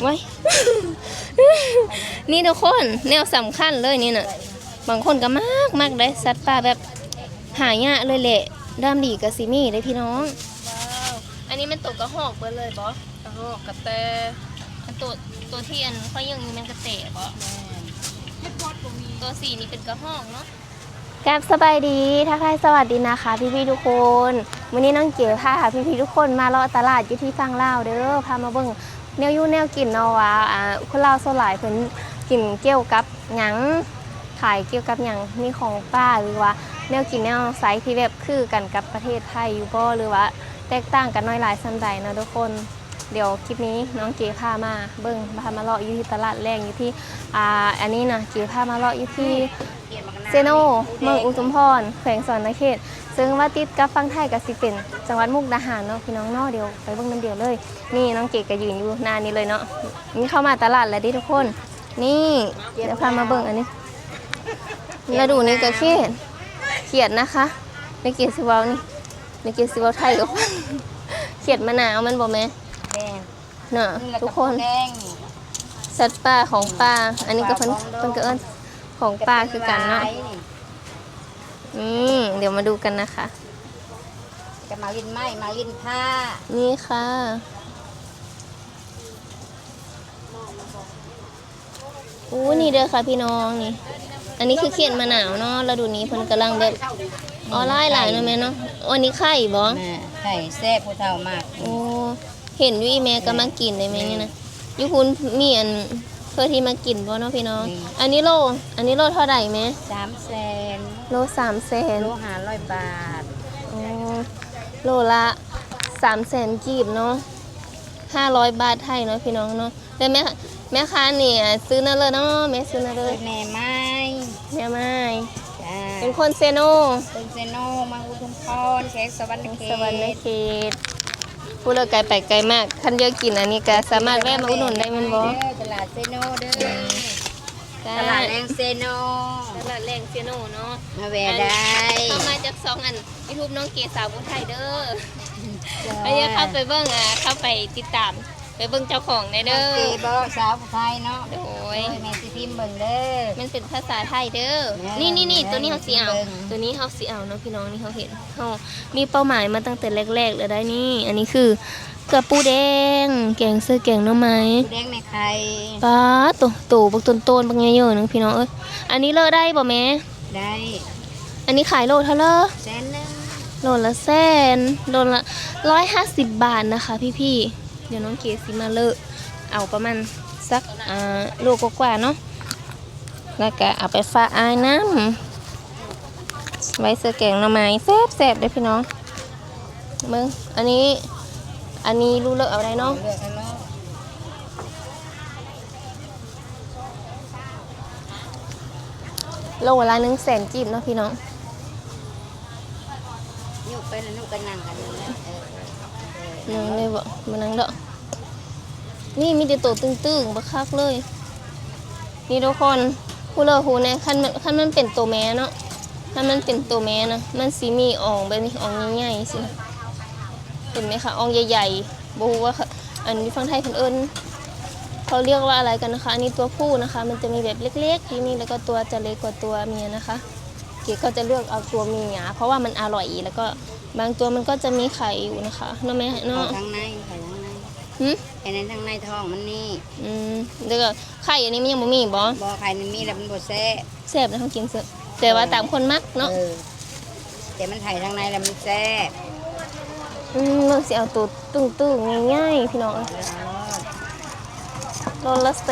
ไว้ นี่ทุกคนแนวสำคัญเลยนี่น่ะบางคนก็มากได้สัตว์ป่าแบบหายากเลยแหละด้ามดีกับซิมี่ได้พี่น้องอันนี้มันตกกระหอกเบิดเลยบอสกระหอกกระแตมันตัวที่อันเขายังมีมันกระเตะบอสตัวสีนี่เป็นกระหอกเนาะกับสบายดีทักทายสวัสดีนะคะพี่ๆทุกคนวันนี้น้องเก๋พาพี่ๆทุกคนมาเลาะตลาดอยู่ที่ฝั่งลาวเด้อพามาเบิ่งแนวอยู่แนวกินเนาะว่าคนลาวโซหลายเพิ่นกินเกี่ยวกับหยังขายเกี่ยวกับหยังมีของป้าหรือว่าแนวกินแนวไซส์ที่แบบคือกันกับประเทศไทยอยู่บ่หรือว่าแตกต่างกันน้อยหลายสันใดเนาะทุกคนเดี๋ยวคลิปนี้น้องเก๋พามาเบิ่งพามาเลาะอยู่ที่ตลาดแรงอยู่ที่อันนี้นะเก๋พามาเลาะอยู่ที่เซโนเมืองอุทุมพรแขวงสวรรณเขตซึ่งว่าติดกับฝั่งไทยกับสิเป็นจังหวัดมุกดาหารเนาะพี่น้องเนาะเดี๋ยวไปเบิ่งน้ำเดียวเลยนี่น้องเก๋ก็ยืนอยู่หน้านี้เลยเนาะนี่เข้ามาตลาดแล้วดิทุกคนนี่เดี๋ยวพามาเบิ่งอันนี้ฤดูนี้ก็เขียดนะคะในเกียรสิเวานี่ในเกียรสิเวาไทยกับเขียดมะนาวมันบ่แม่เนาะทุกคนสัตว์ป่าของป่าอันนี้ก็เพิ่นก็เอิ้นของป่าคือกันเนาะเดี๋ยวมาดูกันนะคะจะมาลินไม้มาลินผ้านี่ค่ะนี่เด้อค่ะพี่น้องนี่อันนี้คือเขียดมะนาวเนาะฤดูนี้เพิ่นกำลังแบบออนไลน์หลายเนาะแม่เนาะอันนี้ไข่บ่ไข่แซ่บผู้เฒ่ามากเห็นวิแม่ก็มากินได้ไหมนี่นะยุคุณมีอันเพื่อที่มากินบ่เนาะพี่น้องอันนี้โลเท่าไหร่แม่300,000โล300,000โล500 บาทโลละ300,000กีบเนาะ500 บาทไทยเนาะพี่น้องเนาะแต่แม่ค้าเนี่ยซื้อนั่นเลยเนาะแม่ซื้อนั่นเลยแม่ไม้เป็นคนเซโนมาอุทุมพรแขวงสวรรณเขตผู้เลิกไกลไปไกลมากคันเยอะกินอันนี้ก็สามารถแวะมาอุดหนุนได้มันบ่ตลาดเซโนเด้อตลาดแรงเซโนเนาะมาแวะได้เข้ามาจาก2 อัน YouTube น้องเกสาวผู้ไทยเด้อไปเยอะเข้าไปเบิ่งเข้าไปติดตามไปเบิ่งเจ้าของในเด้อบ่สาวผู้ไทยเนาะโอ้ยแม่สิพิมพ์เบิ่งเด้อมันเป็นภาษาไทยเด้อนี่ตัวนี้เฮาสิเอาตัวนี้เฮาสิเอาเนาะพี่น้องนี่เขาเห็นเฮามีเป้าหมายมาตั้งแต่แรกๆเลยได้นี่อันนี้คือกระปูแดงแกงเสื้อแกงหน่อไม้ปูแดงในไข่ปลาโตบักต้นบักเยอะๆนึงพี่น้องเอ้ยอันนี้เลอะได้บ่แม่ได้อันนี้ขายโลเท่าไหร่100,000โลละ100,000โลละ150 บาทนะคะพี่ๆเดี๋ยวน้องเกสิมาเลอะเอาประมาณสักโลกว่าเนาะแล้วก็เอาไปฝากอายน้ำไว้เสื้อแกงหน่อไม้แซ่บเลยพี่น้องมึงอันนี้รู้เลือกเอาได้เนาะโลละ100,000กีบเนาะพี่น้องยุกไปแล้วนุกกันนั่งกันนั่งเลยบ่มานั่งเด้อนี่มีแต่โตตึงๆบักคักเลยนี่ทุกคนผู้เลอหูเนี่ยคันมันเป็นตัวแม่เนาะถ้ามันเป็นตัวแม่นะมันสีมีอ่องแบบนี้อ่องใหญ่ๆสิเห็นไหมคะอ่องใหญ่ๆบอกว่าอันนี้ฝั่งไทยเพิ่นเอิ้นเขาเรียกว่าอะไรกันนะคะอันนี้ตัวผู้นะคะมันจะมีแบบเล็กๆที่นี่แล้วก็ตัวจะเล็กกว่าตัวเมียนะคะเก๋ก็จะเลือกเอาตัวเมียเพราะว่ามันอร่อยแล้วก็บางตัวมันก็จะมีไข่อยู่นะคะเนาะแม่เนาะข้างในไข่ในข้างในท้องมันนี่เดี๋ยวไข่อันนี้มันยังบ่มีบ่ไข่มันมีแล้วมันบ่แซ่บนะเขากินเสอะแต่ว่าตามคนมักเนาะแต่มันไข่ข้างในแล้วมันแซ่บเราสิเอาตัวตึงๆง่ายๆพี่น้องโลละ100,000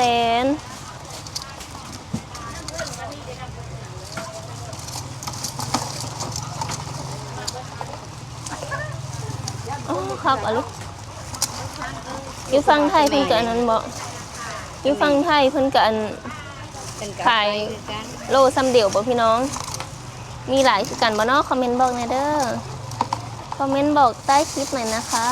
ครับลูกอยู่ฟังไทยเพิ่นก็อันนั้นบ่อยู่ฟังไทยเพิ่นก็อันขายโลซ้ำเดียวบ่พี่น้องมีหลายคือกันบ่เนาะคอมเมนต์บอกหน่อยเด้อคอมเมนต์บอกใต้คลิปหน่อยนะคะ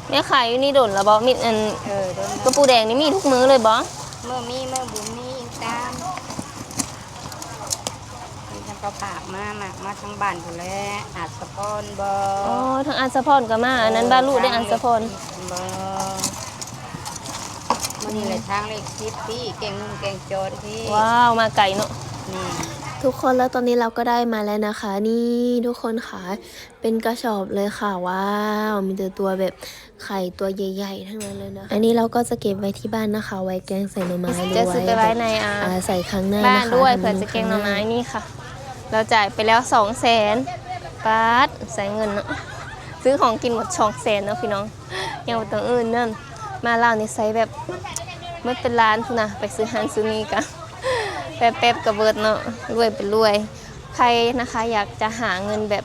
แม่ขายอยู่นี่โดนแล้วบ่มีอันกระปูแดงนี่มีทุกมื้อเลยบ่มื้อบุญมีตาม เขาผากมาทางบ้านพุ่นแหละอาจสะพอนบ่ อ๋อทางอันสะพรก็มาอันนั้นบ้านลูกได้อันสะพร บ่มันนี่แหละทางเลข10พี่แกงนุ่งแกงโจรพี่ ว้าวมาไก่เนาะ นี่ ทุกคนแล้วตอนนี้เราก็ได้มาแล้วนะคะ นี่ทุกคนค่ะเป็นกระสอบเลยค่ะว้าวมีแต่ตัวแบบไข่ตัวใหญ่ๆทั้งนั้นเลยนะอันนี้เราก็จะเก็บไว้ที่บ้านนะคะ ไว้แกงใส่หน่อไม้หรือ จะซื้อไปไว้ใน ใส่ครั้งหน้า บ้าน นะคะ ด้วยเผื่อจะแกงหน่อไม้นี่ค่ะ เราจ่ายไปแล้ว200,000 บาทใส่เงินเนาะซื้อของกินหมด200,000เนาะพี่น้องยังบ่ต้องอื่นนั่นมาเล่านี่ใส่แบบมันเป็นร้านพุ่นนะไปซื้อฮันซูนี่กันแป๊บๆกับเบิดเนาะรวยเป็นรวยใครนะคะอยากจะหาเงินแบบ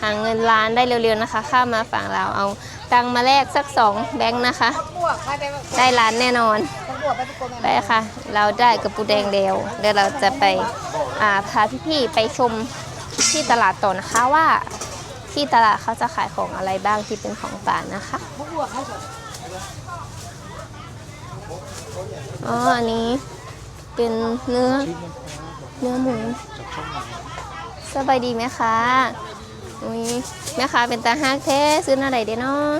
หาเงินล้านได้เร็วๆนะคะข้ามมาฝั่งเราวเอาตังค์มาแลกสัก2แบงค์นะคะ บวกไป ได้ล้านแน่นอน บวกไปโกง ไปค่ะ เราได้กระปูแดงเดียวเดี๋ยวเราจะไปพาพี่ๆไปชมที่ตลาดต่อนะคะว่าที่ตลาดเขาจะขายของอะไรบ้างที่เป็นของป่านะคะ บวกให้สด อ๋ออันนี้เป็นเนื้อหมูสบายดีไหมคะอุ้ยแม่ค้าเป็นตาฮักแท้ซื้อหน้าใดเด้เนาะ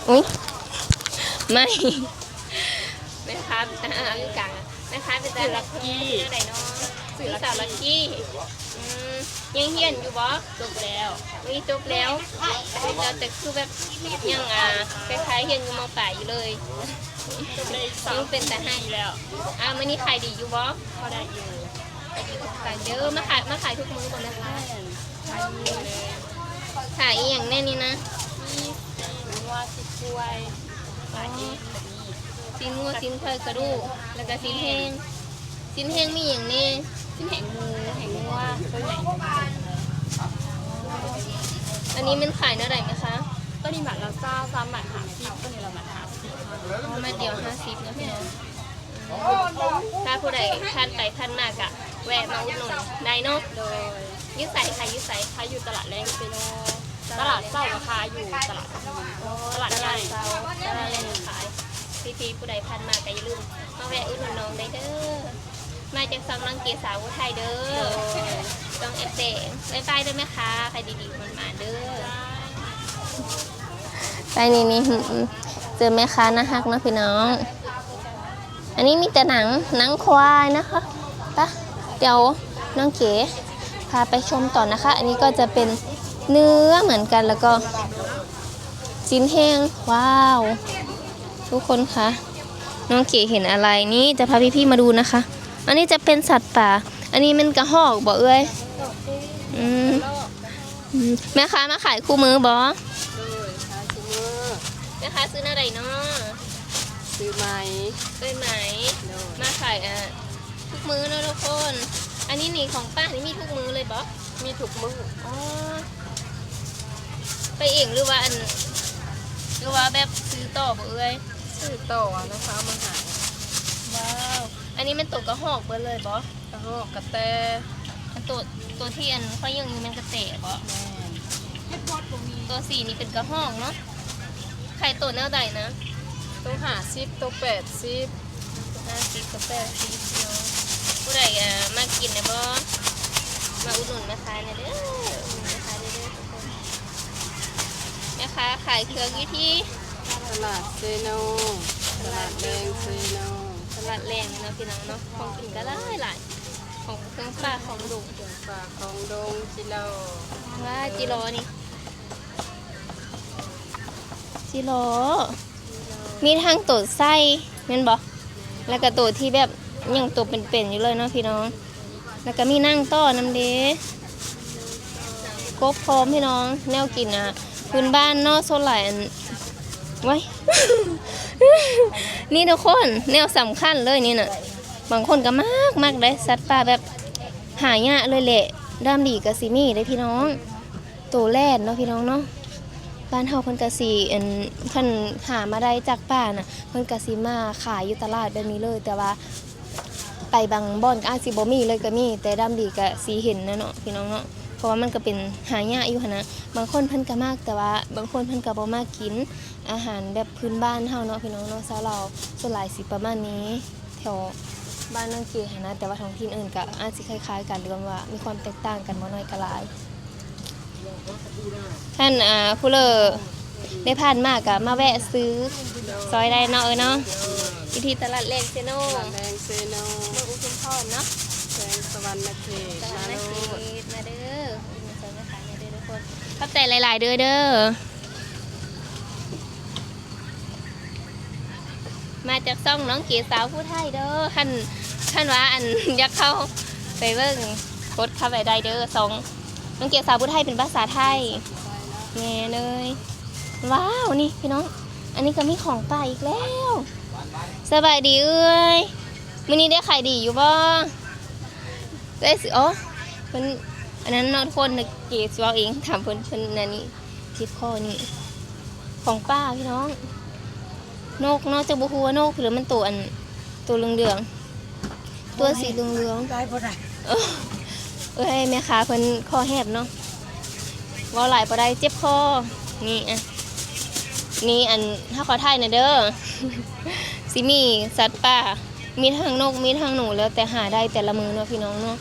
อุ้ยไม่แม่ค้าเป็นตาฮักอยู่กลางอะแม่ค้าเป็นตาลักกี้หน้าใดเนาะซื้อสาวลักกี้ยังเฮียนอยู่บ่จบแล้วอุ้ยจบแล้วแต่คือแบบยังคล้ายๆเฮียนอยู่มปลายอยู่เลยยังเป็นตาฮักแล้วมื้อนี้ขายดีอยู่บ่พอได้อยู่ขายเยอะมาขายทุกมื้อบ่นะคะขายอีหยังแน่นี่นะว่าสิกล้วยขายอีสินงัวสินควายกระดูกแล้วก็สินแห้งมีหยังนี่สินแห้งหมูแห้งงัวตัวใหญ่อันนี้มันขายเท่าไหร่ไหมคะก็นี่บาทละ3 บาท50ก็นี่ละบาท50มาเดียว50นะพี่น้องถ้าผู้ใดท่านไปท่านมากะแวะมาอุดหนุนได้เนาะโดยยืดใส่ค่ะยืดใส่ค่ะอยู่ตลาดแรงเป็นตลาดเศร้าราคาอยู่ตลาดใหญ่เศร้าตลาดแรงขายพี่ผู้ใดพันมาก็อย่าลืมมาแวะอุดหนุนน้องได้เด้อมาจากสำนักเกษาวุฒิไทยเด้อต้องเอฟเตบ๊ายบายด้วยไหมคะใครดีๆมันมาเด้อไปนี่เจอแม่ค้านะฮักนะพี่น้องอันนี้มีแต่หนังควายนะคะปะเดี๋ยวน้องเก๋พาไปชมต่อนะคะอันนี้ก็จะเป็นเนื้อเหมือนกันแล้วก็ชิ้นแห้งว้าวทุกคนคะน้องเก๋เห็นอะไรนี่จะพาพี่ๆมาดูนะคะอันนี้จะเป็นสัตว์ป่าอันนี้มันกระหอกบ่เอ้ยแม่ค้ามาขายคู่มือบ่แม่ค้าซื้ออะไรเนาะซื้อไหมมาขายทุกมื้อนะทุกคนอันนี้นี่ของป้านี่มีทุกมื้อเลยบ่มีทุกมื้ออ๋อไปเองหรือว่าแบบซื้อต่อบ่เอ้ยซื้อต่อนะคะมาขายว้าวอันนี้มันตัวกระหอกเบิดเลยบ่กระหอกกระแตอันตัวที่อันเขายังมีมันกระเตะบ่ตัวสีนี่เป็นกระหอกเนาะไข่ตัวแนวใดนะตัว50ตัว80 50กับ80เนาะผู้ใดมากินนะบ่มาอุดหนุนแม่ค้าเนี่ยเด้อแม่ค้าเด้อทุกคนแม่ค้าขายเครื่องอยู่ที่ตลาดเซโนตลาดแรงเซโนตลาดแรงเนาะพี่น้องเนาะของกินก็หลายของเครื่องปลาของดงจิโร่ว่าจิโร่นี่จิโร่มีทางตัวไส้แม่นบ่แล้วก็ตัวที่แบบยังตัวเป็นๆอยู่เลยเนาะพี่น้องแล้วก็มีนั่งต้อน้ำเด้กบพร้อมพี่น้องแนวกินพื้นบ้านเนาะโซนหลายอันไว้ นี่ทุกคนแนวสำคัญเลยนี่น่ะบางคนก็มากได้สัตว์ป่าแบบหายากเลยแหละด้ามดีกะสิมีได้พี่น้องตัวแรกเนาะพี่น้องเนาะบ้านเฮาเพิ่นกะสิคันหามาได้จากป่าน่ะเพิ่นกะสิมาขายอยู่ตลาดแบบนี้เลยแต่ว่าไปบางบ่อนก็อาจสิบ่มีเลยก็มีแต่ด้ามดีก็สิเห็นนะเนาะพี่น้องเนาะเพราะว่ามันก็เป็นหายากอยู่หั่นนะบางคนเพิ่นก็มากแต่ว่าบางคนเพิ่นก็บ่มากกินอาหารแบบพื้นบ้านเฮาเนาะพี่น้องเนาะชาวเราส่วนหลายสิประมาณนี้แถว บ้านน้องเก๋นะแต่ว่าท้องถิ่นอื่นก็อาจจะคล้ายๆกันหรือว่ามีความแตกต่างกันบ่น้อยก็หลายท่านผู้เลอได้ผ่านมากก็มาแวะซื้อซอยได้เนาะเนาะที่ตลาดแรงเซโน แดงเซโน เมืองอุทุมพรเนาะ แสงสวรรค์เขต ตลาด มา นัก โล เก็ ด ตมาเด้อมาสอนมาขายมาเด้อทุกคนขอบใจหลายๆเด้อมาจากซ่องน้องเก๋สาวผู้ไทยเด้อท่านว่าอันอยากเข้าไปเบิ่งกดเข้าไปได้เด้อสองน้องเก๋สาวผู้ไทยเป็นภาษาไทยแง่เลยว้าวนี่พี่น้องอันนี้ก็มีของป่าอีกแล้วสบายดีเอ้ยมื้อนี้ได้ขายดีอยู่บ่ได้สิอ๋อเพิ่นอันนั้นเนาะทุกคนน่ะเก๋สิเว้าเองถามเพิ่นนั่นนี่ทิดคอนี่ของป้าพี่น้องนกเนาะจักบ่ฮู้ว่านกหรือมันตัวตัวเหลืองๆตัวสีเหลือง ได้บ่ได้ ๆเอ้ยแม่ค้าเพิ่นคอแหบเนาะเว้าหลายบ่ได้เจ็บคอนี่อ่ะนี่อันถ้าขอถ่ายหน่อยเด้อ สิมีสัตว์ป่ามีทั้งนกมีทั้งหนูแล้วแต่หาได้แต่ละมื้อเนาะพี่น้องเนาะ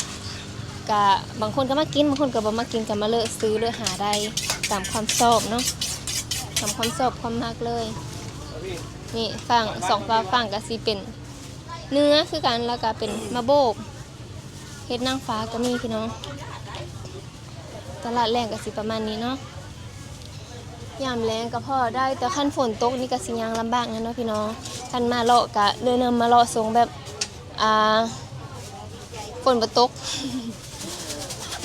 กะบางคนก็มากินบางคนก็บ่มากินก็มาเลือกซื้อเลือกหาได้ตามความชอบเนาะตามความชอบความมักเลยนี่ฝั่งสองฝั่งก็สิเป็นเนื้อคือกันแล้วก็เป็นมะโบกเฮ็ดนางฟ้าก็มีพี่น้องตลาดแรงก็สิประมาณนี้เนาะยามแรงก็พอได้แต่ขั้นฝนตกนี่ก็สิยังลำบากนะเนาะพี่น้องคันมาเลาะก็เดินมาเลาะทรงแบบฝนบ่ตก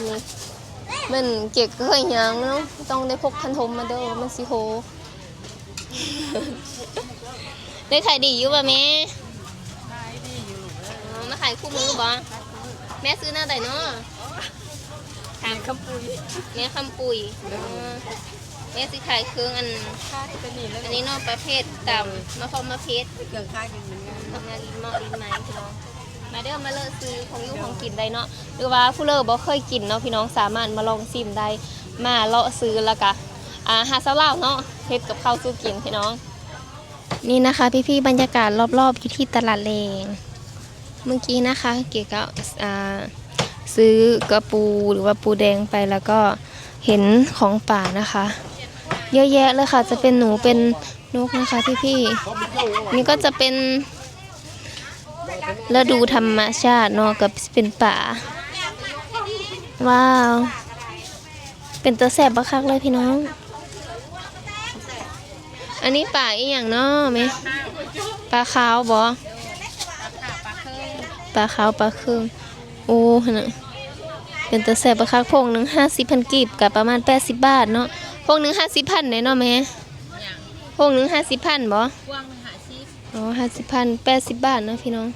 นี่มันเก็บก็เคยยังเนาะต้องได้พกคันธมมาเด้อมันสิโห ได้ขายดีอยู่ป่ะแม่ ได้ดีอยู่ อ๋อมาขายคู่มือบ่แม่ซื้อหน้าใดเนาะ ทางคำปุย แม่คำปุ๋ยอ๋อแม่สิขายเครื่องอัน ค่าเป็นนี่แล้ว อันนี้เนาะประเภทต่ำมะพร้าวมะเพชร เกิดค่ากินเหมือนกัน ทำงานลิ้นหม้อลิ้นไม้พี่น้องมาเด้อมาเลิกซื้อของอยู่ของกินได้เนาะหรือว่าผู้เลิกบ่เคยกินเนาะพี่น้องสามารถมาลองชิมได้มาเลาะซื้อแล้วก็หาซาลาวเนาะเฮ็ดกับข้าวสู้กินพี่น้องนี่นะคะพี่ๆบรรยากาศรอบๆอยู่ที่ตลาดเลงเมื่อกี้นะคะเก๋ก็ซื้อกระปูหรือว่าปูแดงไปแล้วก็เห็นของป่านะคะเยอะแยะเลยค่ะจะเป็นหนูเป็นนกนะคะพี่ๆนี่ก็จะเป็นฤดูธรรมชาติเนาะกับเป็นป่าว้าวเป็นตัวแสบบักคักเลยพี่น้องอันนี้ป่าอีหยังเนาะไหมปลาขาวบ่ปลาขาวปลาครึ่งโอ้น่ะเป็นตัวแสบบักคักพวงหนึ่ง50,000กีบกับประมาณ80 บาทเนาะพวงหนึ่ง50,000เนี่ยเนาะแม่พวงหนึ่ง50,000บ่ กว้างมันหาชีพ อ๋อ50,000 80 บาทเนาะพี่น้อง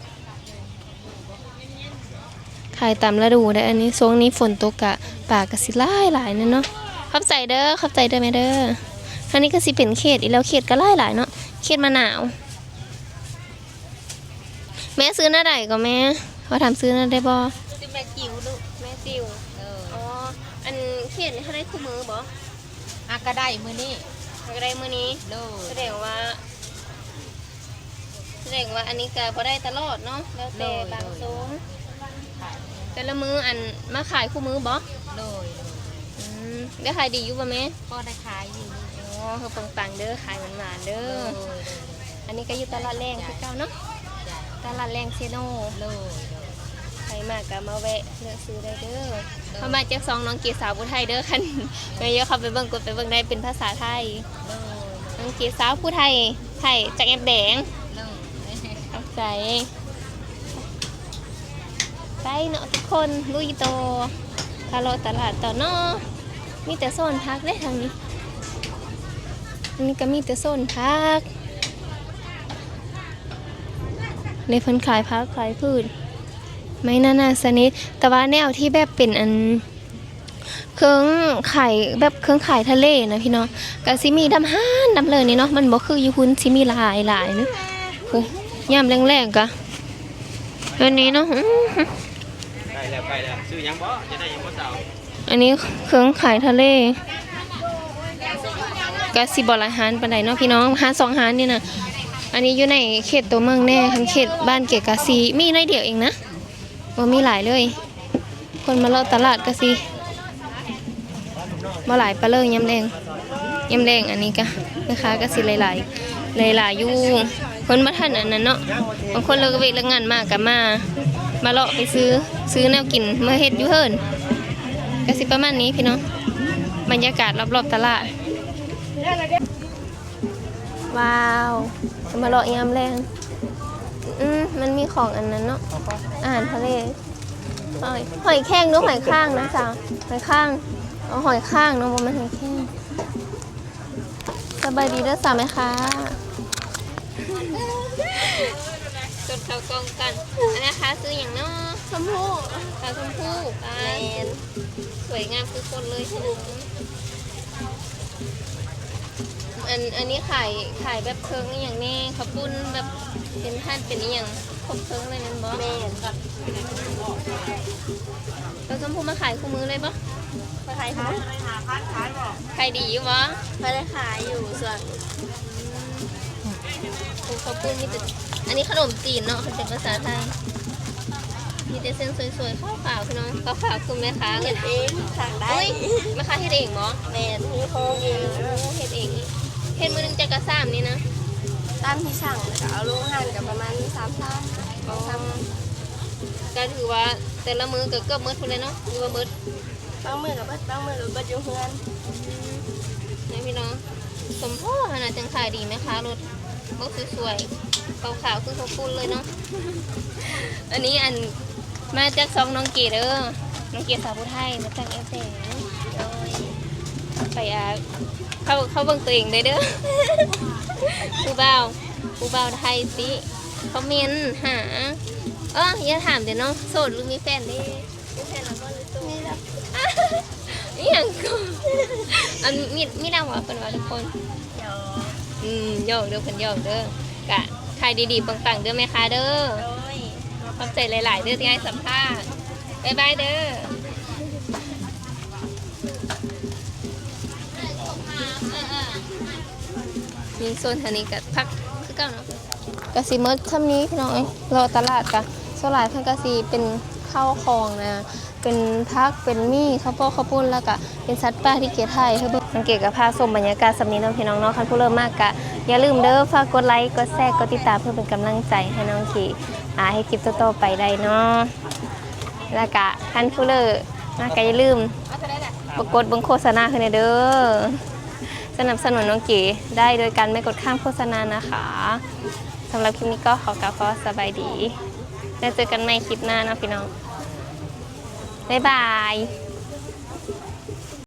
ขายตามฤดูได้อันนี้ช่วงนี้ฝนตกกะป่ากะสิหลายเนาะขอบใจเด้อแม่เด้ออันนี้ก็สิเป็นเขตอีแล้วเขตก็หลายเนาะเขตมะนาวแม่ซื้อหน้าใดก็แม่เขาถามซื้อหน้าได้บ่ ซื้อแม่จิ๋วลูก แม่จิ๋วอ๋ออันเขตนี่เขาได้คู่มือบ่ ก็ได้มื้อนี้ ก็ได้มื้อนี้ โล แสดงว่าอันนี้ก็บ่ได้ตลอดเนาะแล้วแต่บางโซนแต่ละมื้ออันมาขายคู่มือบ่ โดย ได้ขายดีอยู่ป่ะแม่ ก็ได้ขายอยู่ อ๋อคือปังๆเด้อขายหวานๆเด้ออันนี้ก็อยู่ตลาดแรงคือเก่าเนาะตลาดแรงเซโน โล ใครมาก็มาแวะเลือกซื้อได้เด้อเข้ามาจากซองน้องเกีสาวผู้ไทยเด้อคันไม่เยอะเข้าไปเบิ่งกดไปเบิ่งได้เป็นภาษาไทยน้องเกีสาวผู้ไทยจากแอบแดงเอาใจไปเนาะทุกคนลุยโตคาโลตลาดต่อเนาะมีแต่โซนพักได้ทางนี้อันนี้ก็มีแต่โซนพักในเพิ่นขายพักขายพืชไม่น่าสนิทแต่ว่าแนวที่แบบเป็นอันเครื่องขายแบบเครื่องขายทะเลนะพี่น้องก็สิมีดำเลยนี่เนาะมันบ่คืออยู่หุ้นสิมีหลายเนาะโอ้ยามแรงๆกะอันนี้เนาะใกล้แล้วซื้อยังบ่จะได้ยังบ่เจ้า อันนี้เครื่องขายทะเลก็สิบ่หลายหารปานใดเนาะพี่น้องหา2หารนี่น่ะ อันนี้อยู่ในเขตตัวเมืองแน่คันเขตบ้านเกกาซีมีน้อยเดียวเองนะบ่มีหลายเลย คนมาเลาะตลาดกะซีบ่หลายปลาเลยยำแดงอันนี้ก็นะคะก็สิหลายอยู่คนบ่ทันอันนั้นเนาะบางคนเลิกเวกเลิกงานมากก็มาเลาะไปซื้อแนวกินมาเฮ็ดอยู่เฮิ่นก็สิประมาณนี้พี่น้องบรรยากาศรอบๆตลาดว้าวมาเลาะยำแรงมันมีของอันนั้นเนาะอาหารทะเลหอยแข้งหรือหอยข้างนะจ๊ะหอยข้างเอาหอยข้างเนาะบ่แม่นหอยแข้งสบายดีเด้อสาวแม่ค้าจนเขากองกันอันนะคะซื้ออย่างเนาะชมพู่ปลาชมพู่ปลาสวยงามคือคนเลยใช่ไหมอันนี้ขายแบบเพิงอย่างนี้ข้าวปุ้นแบบเป็นท่านเป็นอย่างครบเพิงเลยนั่นบอแม่ครับเราชมพูมาขายคู่มือเลยปะมาขายค่ะขายดีอยู่ปะไม่ได้ขายอยู่ส่วนข้าวปุ้นมีแต่อันนี้ขนมจีนเนาะเป็นภาษาไทยมีแต่เส้นสวยๆขาวๆพี่น้องขาวๆคุณแม่ค้าเฮ็ดเองสั่งได้แม่ค้าเฮ็ดเองบอแม่ที่โคงเองเฮ็ดเองเฮ็ดมือนึงจะกระซ้ำนี่นะตามที่สั่งจะเอาลงหั่นกับประมาณ3 ก็ถือว่าแต่ละมือก็มืดพุ่นเลยเนาะหรือว่ามืดบางมือกับเบิดบางมือกับเบิดอยู่เฮือนนี่พี่น้องสมพ่อขนาดจังขายดีไหมคะรถบกสวยๆขาวๆคือเขาปุ้นเลยเนาะ อันนี้อันมาจากซองน้องเกดน้องเกดสาวผู้ไทยมาจากแสงไปเขาเบิ่งตัวเองได้เด้อ ผู้บ่าวไทยสิเขาเมนหาอย่าถามเดี๋ยวน้องโสดหรือมีแฟนดิมีแฟนแล้วก็หรือโสดมีแล้วอย่างก็อันมีดังว่าเป็นว่าทุกคนหยอกเด้อเพิ่นหยอกเด้อกะขายดีๆปังๆเด้อแม่ค้าเด้อขอบใจหลายๆเด้อที่ให้สัมภาษณ์บ๊ายบายเด้อมีโซนทางนี้กับพักคือเก่าเนาะกะสิเมิดทำนี้พี่น้องรอตลาดกะโซลายเพิ่นกะสิเป็นข้าวคลองนะเป็นพักเป็นมี่ข้าวโพดข้าวปุ้นแล้วก็เป็นสัตว์ป่าที่เกียรติไทยให้เบิ่งสังเกตกับภาพชมบรรยากาศสำนี้น้องพี่น้องเนาะคันผู้เริ่มมากกะอย่าลืมเด้อฝากกดไลค์กดแชร์กดติดตามเพื่อเป็นกำลังใจให้น้องขี่ให้คลิปต่อๆไปได้เนาะแล้วก็คันผู้เริ่มมากก็อย่าลืมกดเบิ่งโฆษณาขึ้นเด้อสนับสนุนน้องกีได้โดยการไม่กดข้ามโฆษณานะคะสำหรับคลิปนี้ก็ขอกล่าวสบายดีแล้วเจอกันใหม่คลิปหน้านะพี่น้องบ๊ายบาย